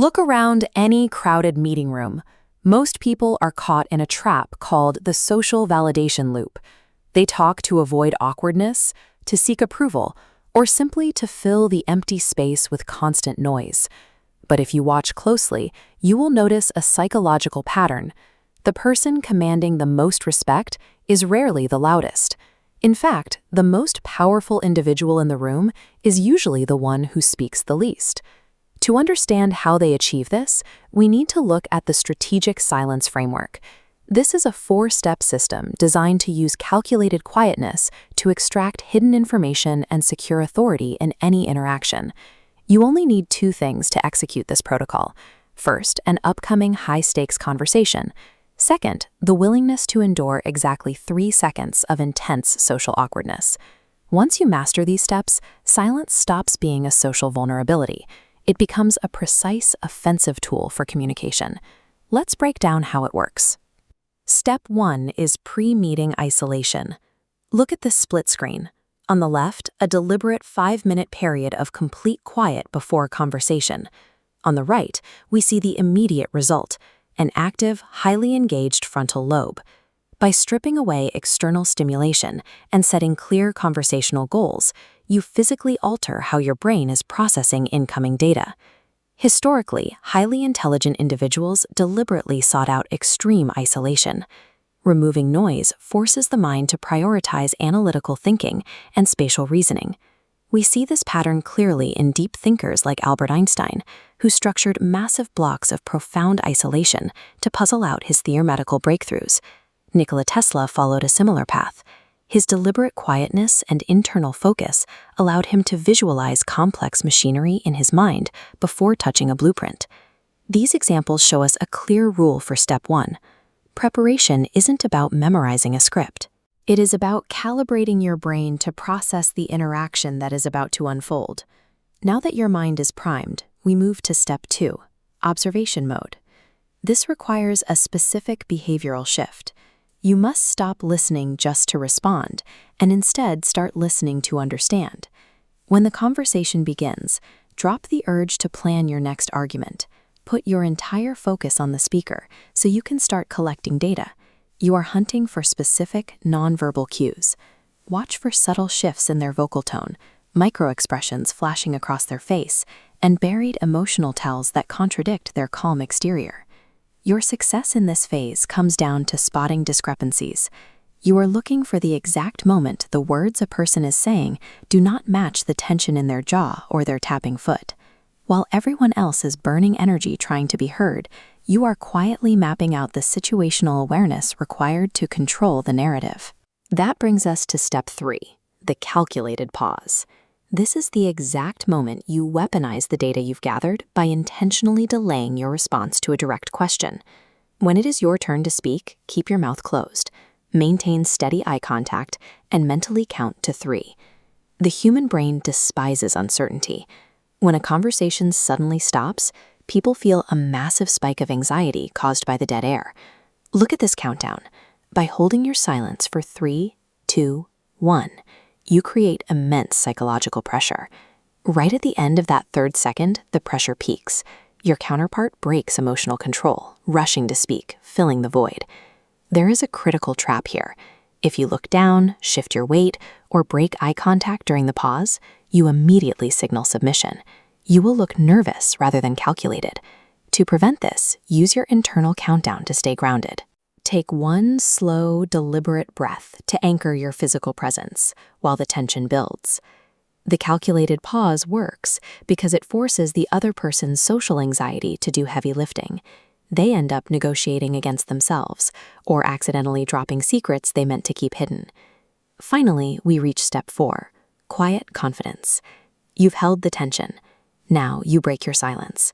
Look around any crowded meeting room. Most people are caught in a trap called the social validation loop. They talk to avoid awkwardness, to seek approval, or simply to fill the empty space with constant noise. But if you watch closely, you will notice a psychological pattern. The person commanding the most respect is rarely the loudest. In fact, the most powerful individual in the room is usually the one who speaks the least. To understand how they achieve this, we need to look at the strategic silence framework. This is a 4-step system designed to use calculated quietness to extract hidden information and secure authority in any interaction. You only need 2 things to execute this protocol. First, an upcoming high-stakes conversation. Second, the willingness to endure exactly 3 seconds of intense social awkwardness. Once you master these steps, silence stops being a social vulnerability. It becomes a precise, offensive tool for communication. Let's break down how it works. Step 1 is pre-meeting isolation. Look at this split screen. On the left, a deliberate 5-minute period of complete quiet before conversation. On the right, we see the immediate result, an active, highly engaged frontal lobe. By stripping away external stimulation and setting clear conversational goals, you physically alter how your brain is processing incoming data. Historically, highly intelligent individuals deliberately sought out extreme isolation. Removing noise forces the mind to prioritize analytical thinking and spatial reasoning. We see this pattern clearly in deep thinkers like Albert Einstein, who structured massive blocks of profound isolation to puzzle out his theoretical breakthroughs. Nikola Tesla followed a similar path. His deliberate quietness and internal focus allowed him to visualize complex machinery in his mind before touching a blueprint. These examples show us a clear rule for step 1. Preparation isn't about memorizing a script. It is about calibrating your brain to process the interaction that is about to unfold. Now that your mind is primed, we move to step 2, observation mode. This requires a specific behavioral shift. You must stop listening just to respond, and instead start listening to understand. When the conversation begins, drop the urge to plan your next argument. Put your entire focus on the speaker so you can start collecting data. You are hunting for specific, nonverbal cues. Watch for subtle shifts in their vocal tone, micro-expressions flashing across their face, and buried emotional tells that contradict their calm exterior. Your success in this phase comes down to spotting discrepancies. You are looking for the exact moment the words a person is saying do not match the tension in their jaw or their tapping foot. While everyone else is burning energy trying to be heard, you are quietly mapping out the situational awareness required to control the narrative. That brings us to step 3, the calculated pause. This is the exact moment you weaponize the data you've gathered by intentionally delaying your response to a direct question. When it is your turn to speak, keep your mouth closed. Maintain steady eye contact and mentally count to 3. The human brain despises uncertainty. When a conversation suddenly stops, people feel a massive spike of anxiety caused by the dead air. Look at this countdown. By holding your silence for 3, 2, 1, you create immense psychological pressure. Right at the end of that 3rd second, the pressure peaks. Your counterpart breaks emotional control, rushing to speak, filling the void. There is a critical trap here. If you look down, shift your weight, or break eye contact during the pause, you immediately signal submission. You will look nervous rather than calculated. To prevent this, use your internal countdown to stay grounded. Take 1 slow, deliberate breath to anchor your physical presence while the tension builds. The calculated pause works because it forces the other person's social anxiety to do heavy lifting. They end up negotiating against themselves or accidentally dropping secrets they meant to keep hidden. Finally, we reach step 4, quiet confidence. You've held the tension. Now you break your silence.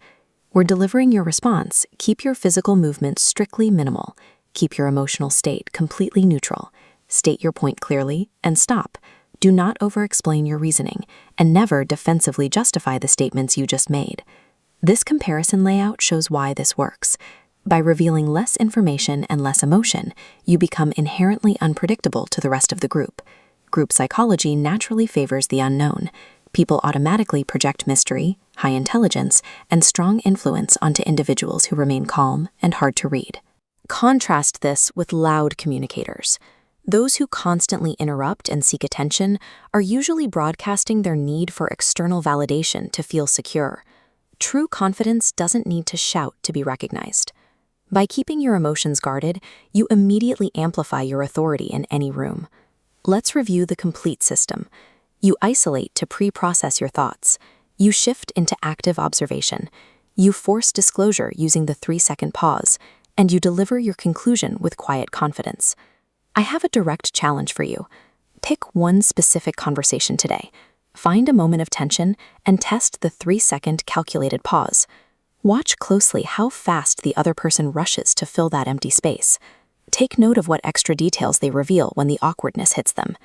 When delivering your response, keep your physical movements strictly minimal. Keep your emotional state completely neutral. State your point clearly and stop. Do not over-explain your reasoning, and never defensively justify the statements you just made. This comparison layout shows why this works. By revealing less information and less emotion, you become inherently unpredictable to the rest of the group. Group psychology naturally favors the unknown. People automatically project mystery, high intelligence, and strong influence onto individuals who remain calm and hard to read. Contrast this with loud communicators. Those who constantly interrupt and seek attention are usually broadcasting their need for external validation to feel secure. True confidence doesn't need to shout to be recognized. By keeping your emotions guarded, you immediately amplify your authority in any room. Let's review the complete system. You isolate to pre-process your thoughts. You shift into active observation. You force disclosure using the 3-second pause. And you deliver your conclusion with quiet confidence. I have a direct challenge for you. Pick one specific conversation today. Find a moment of tension and test the 3-second calculated pause. Watch closely how fast the other person rushes to fill that empty space. Take note of what extra details they reveal when the awkwardness hits them.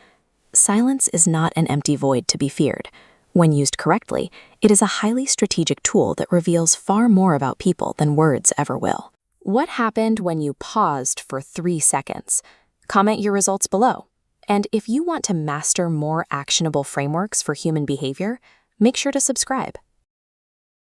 Silence is not an empty void to be feared. When used correctly, it is a highly strategic tool that reveals far more about people than words ever will. What happened when you paused for 3 seconds? Comment your results below. And if you want to master more actionable frameworks for human behavior, make sure to subscribe.